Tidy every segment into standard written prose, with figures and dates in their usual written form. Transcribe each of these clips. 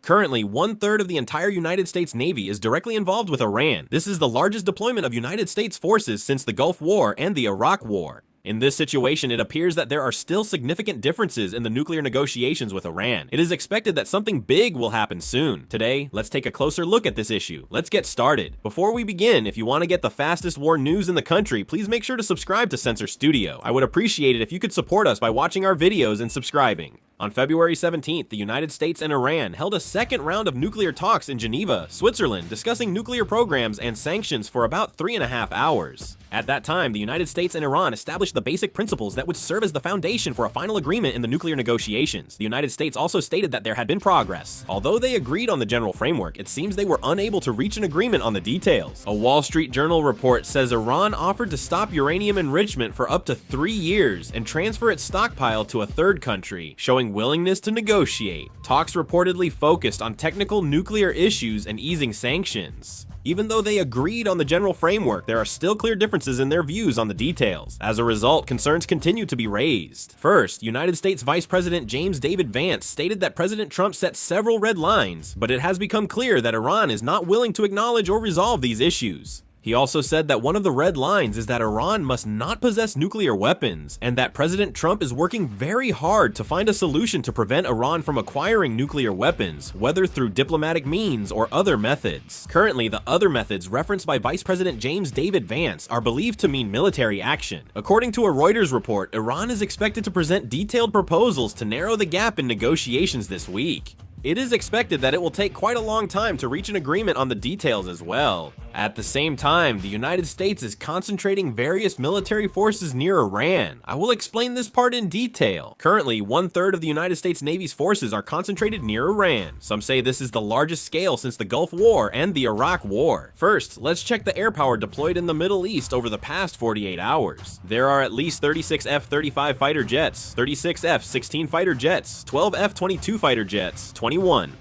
Currently, 1/3 of the entire United States Navy is directly involved with Iran. This is the largest deployment of United States forces since the Gulf War and the Iraq War. In this situation, it appears that there are still significant differences in the nuclear negotiations with Iran. It is expected that something big will happen soon. Today, let's take a closer look at this issue. Let's get started. Before we begin, if you want to get the fastest war news in the country, please make sure to subscribe to Censor Studio. I would appreciate it if you could support us by watching our videos and subscribing. On February 17th, the United States and Iran held a second round of nuclear talks in Geneva, Switzerland, discussing nuclear programs and sanctions for about 3.5 hours. At that time, the United States and Iran established the basic principles that would serve as the foundation for a final agreement in the nuclear negotiations. The United States also stated that there had been progress. Although they agreed on the general framework, it seems they were unable to reach an agreement on the details. A Wall Street Journal report says Iran offered to stop uranium enrichment for up to 3 years and transfer its stockpile to a third country, showing willingness to negotiate. Talks reportedly focused on technical nuclear issues and easing sanctions. Even though they agreed on the general framework, there are still clear differences in their views on the details. As a result, concerns continue to be raised. First, United States Vice President James David Vance stated that President Trump set several red lines, but it has become clear that Iran is not willing to acknowledge or resolve these issues. He also said that one of the red lines is that Iran must not possess nuclear weapons, and that President Trump is working very hard to find a solution to prevent Iran from acquiring nuclear weapons, whether through diplomatic means or other methods. Currently, the other methods referenced by Vice President James David Vance are believed to mean military action. According to a Reuters report, Iran is expected to present detailed proposals to narrow the gap in negotiations this week. It is expected that it will take quite a long time to reach an agreement on the details as well. At the same time, the United States is concentrating various military forces near Iran. I will explain this part in detail. Currently, 1/3 of the United States Navy's forces are concentrated near Iran. Some say this is the largest scale since the Gulf War and the Iraq War. First, let's check the air power deployed in the Middle East over the past 48 hours. There are at least 36 F-35 fighter jets, 36 F-16 fighter jets, 12 F-22 fighter jets, 21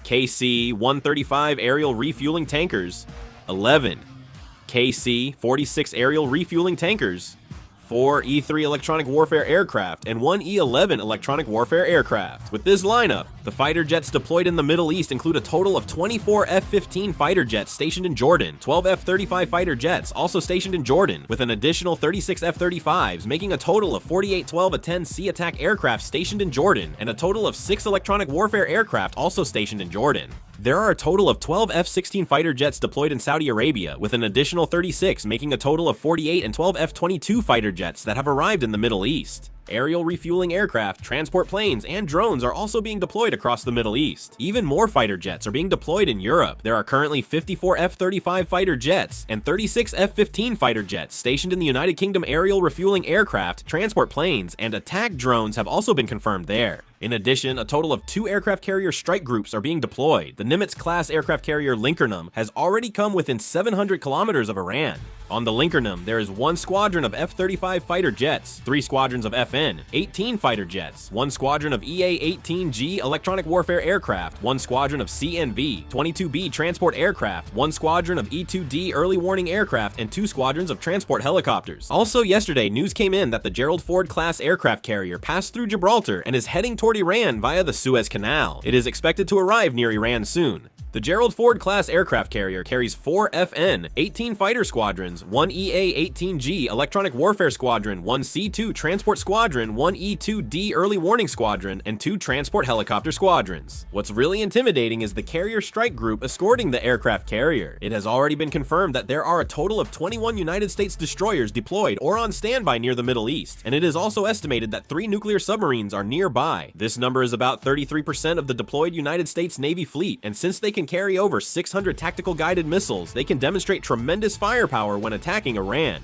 KC-135 aerial refueling tankers, 11 KC-46 aerial refueling tankers, 4 E-3 electronic warfare aircraft, and 1 E-11 electronic warfare aircraft. With this lineup, the fighter jets deployed in the Middle East include a total of 24 F-15 fighter jets stationed in Jordan, 12 F-35 fighter jets also stationed in Jordan, with an additional 36 F-35s, making a total of 48 12-10 Sea Attack aircraft stationed in Jordan, and a total of 6 electronic warfare aircraft also stationed in Jordan. There are a total of 12 F-16 fighter jets deployed in Saudi Arabia, with an additional 36, making a total of 48 and 12 F-22 fighter jets that have arrived in the Middle East. Aerial refueling aircraft, transport planes, and drones are also being deployed across the Middle East. Even more fighter jets are being deployed in Europe. There are currently 54 F-35 fighter jets and 36 F-15 fighter jets stationed in the United Kingdom. Aerial refueling aircraft, transport planes, and attack drones have also been confirmed there. In addition, a total of 2 aircraft carrier strike groups are being deployed. The Nimitz-class aircraft carrier Lincoln has already come within 700 kilometers of Iran. On the Lincoln, there is 1 squadron of F-35 fighter jets, 3 squadrons of FN, 18 fighter jets, 1 squadron of EA-18G electronic warfare aircraft, 1 squadron of CNV, 22B transport aircraft, 1 squadron of E-2D early warning aircraft, and 2 squadrons of transport helicopters. Also yesterday, news came in that the Gerald Ford-class aircraft carrier passed through Gibraltar and is heading toward Iran via the Suez Canal. It is expected to arrive near Iran soon. The Gerald Ford-class aircraft carrier carries 4 FN, 18 fighter squadrons, 1 EA-18G electronic warfare squadron, 1 C-2 transport squadron, 1 E-2D early warning squadron, and 2 transport helicopter squadrons. What's really intimidating is the carrier strike group escorting the aircraft carrier. It has already been confirmed that there are a total of 21 United States destroyers deployed or on standby near the Middle East, and it is also estimated that 3 nuclear submarines are nearby. This number is about 33% of the deployed United States Navy fleet, and since they can carry over 600 tactical guided missiles, they can demonstrate tremendous firepower when attacking Iran.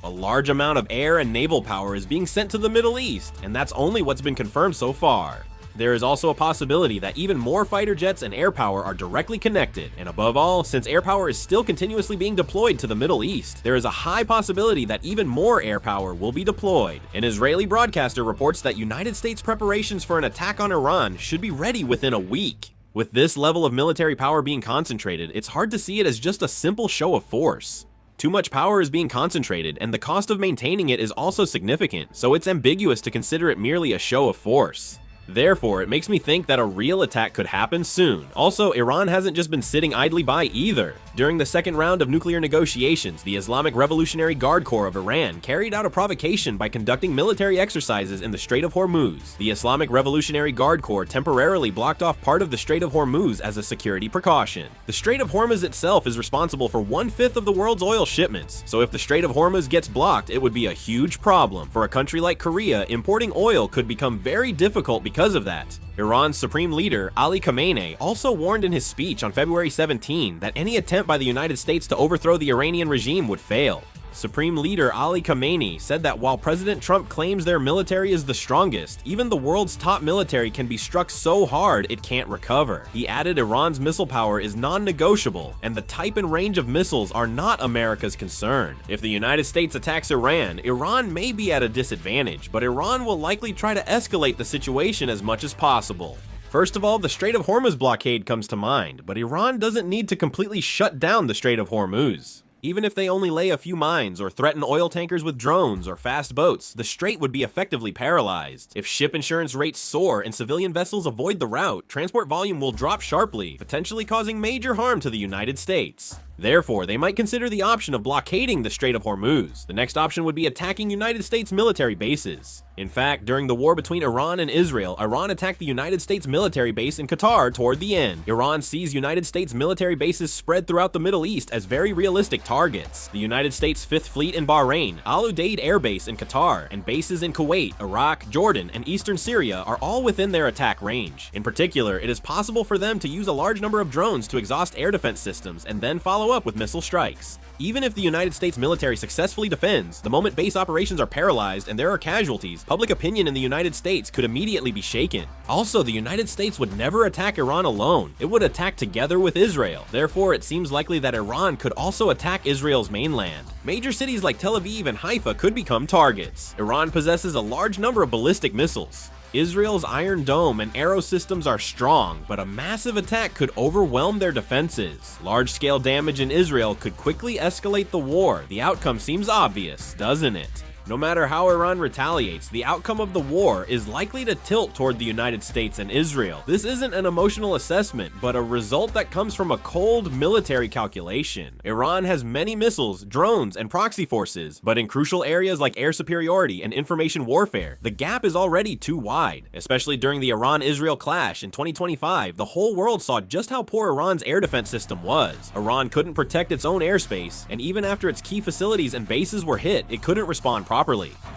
A large amount of air and naval power is being sent to the Middle East, and that's only what's been confirmed so far. There is also a possibility that even more fighter jets and air power are directly connected, and above all, since air power is still continuously being deployed to the Middle East, there is a high possibility that even more air power will be deployed. An Israeli broadcaster reports that United States preparations for an attack on Iran should be ready within a week. With this level of military power being concentrated, it's hard to see it as just a simple show of force. Too much power is being concentrated, and the cost of maintaining it is also significant, so it's ambiguous to consider it merely a show of force. Therefore, it makes me think that a real attack could happen soon. Also, Iran hasn't just been sitting idly by either. During the second round of nuclear negotiations, the Islamic Revolutionary Guard Corps of Iran carried out a provocation by conducting military exercises in the Strait of Hormuz. The Islamic Revolutionary Guard Corps temporarily blocked off part of the Strait of Hormuz as a security precaution. The Strait of Hormuz itself is responsible for 1/5 of the world's oil shipments, so if the Strait of Hormuz gets blocked, it would be a huge problem. For a country like Korea, importing oil could become very difficult because of that. Iran's supreme leader, Ali Khamenei, also warned in his speech on February 17 that any attempt by the United States to overthrow the Iranian regime would fail. Supreme Leader Ali Khamenei said that while President Trump claims their military is the strongest, even the world's top military can be struck so hard it can't recover. He added Iran's missile power is non-negotiable, and the type and range of missiles are not America's concern. If the United States attacks Iran, Iran may be at a disadvantage, but Iran will likely try to escalate the situation as much as possible. First of all, the Strait of Hormuz blockade comes to mind, but Iran doesn't need to completely shut down the Strait of Hormuz. Even if they only lay a few mines or threaten oil tankers with drones or fast boats, the strait would be effectively paralyzed. If ship insurance rates soar and civilian vessels avoid the route, transport volume will drop sharply, potentially causing major harm to the United States. Therefore, they might consider the option of blockading the Strait of Hormuz. The next option would be attacking United States military bases. In fact, during the war between Iran and Israel, Iran attacked the United States military base in Qatar toward the end. Iran sees United States military bases spread throughout the Middle East as very realistic targets. The United States Fifth Fleet in Bahrain, Al Udeid Air Base in Qatar, and bases in Kuwait, Iraq, Jordan, and eastern Syria are all within their attack range. In particular, it is possible for them to use a large number of drones to exhaust air defense systems and then follow up with missile strikes. Even if the United States military successfully defends, the moment base operations are paralyzed and there are casualties, public opinion in the United States could immediately be shaken. Also, the United States would never attack Iran alone. It would attack together with Israel. Therefore, it seems likely that Iran could also attack Israel's mainland. Major cities like Tel Aviv and Haifa could become targets. Iran possesses a large number of ballistic missiles. Israel's Iron Dome and arrow systems are strong, but a massive attack could overwhelm their defenses. Large-scale damage in Israel could quickly escalate the war. The outcome seems obvious, doesn't it? No matter how Iran retaliates, the outcome of the war is likely to tilt toward the United States and Israel. This isn't an emotional assessment, but a result that comes from a cold military calculation. Iran has many missiles, drones, and proxy forces, but in crucial areas like air superiority and information warfare, the gap is already too wide. Especially during the Iran-Israel clash in 2025, the whole world saw just how poor Iran's air defense system was. Iran couldn't protect its own airspace, and even after its key facilities and bases were hit, it couldn't respond properly.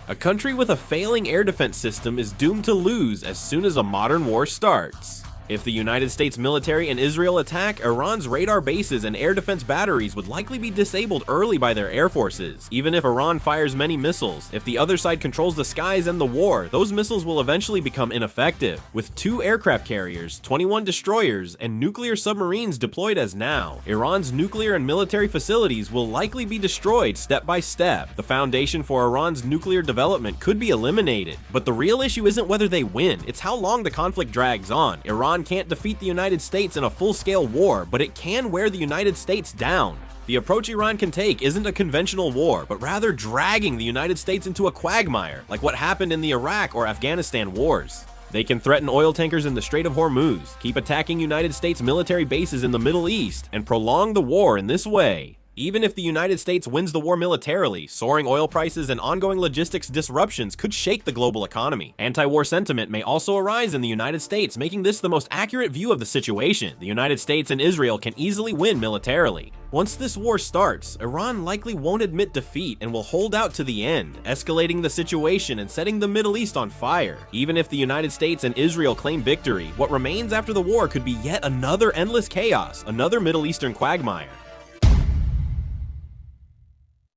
A country with a failing air defense system is doomed to lose as soon as a modern war starts. If the United States military and Israel attack, Iran's radar bases and air defense batteries would likely be disabled early by their air forces. Even if Iran fires many missiles, if the other side controls the skies and the war, those missiles will eventually become ineffective. With 2 aircraft carriers, 21 destroyers, and nuclear submarines deployed as now, Iran's nuclear and military facilities will likely be destroyed step by step. The foundation for Iran's nuclear development could be eliminated. But the real issue isn't whether they win, it's how long the conflict drags on. Iran can't defeat the United States in a full-scale war, but it can wear the United States down. The approach Iran can take isn't a conventional war, but rather dragging the United States into a quagmire, like what happened in the Iraq or Afghanistan wars. They can threaten oil tankers in the Strait of Hormuz, keep attacking United States military bases in the Middle East, and prolong the war in this way. Even if the United States wins the war militarily, soaring oil prices and ongoing logistics disruptions could shake the global economy. Anti-war sentiment may also arise in the United States, making this the most accurate view of the situation. The United States and Israel can easily win militarily. Once this war starts, Iran likely won't admit defeat and will hold out to the end, escalating the situation and setting the Middle East on fire. Even if the United States and Israel claim victory, what remains after the war could be yet another endless chaos, another Middle Eastern quagmire.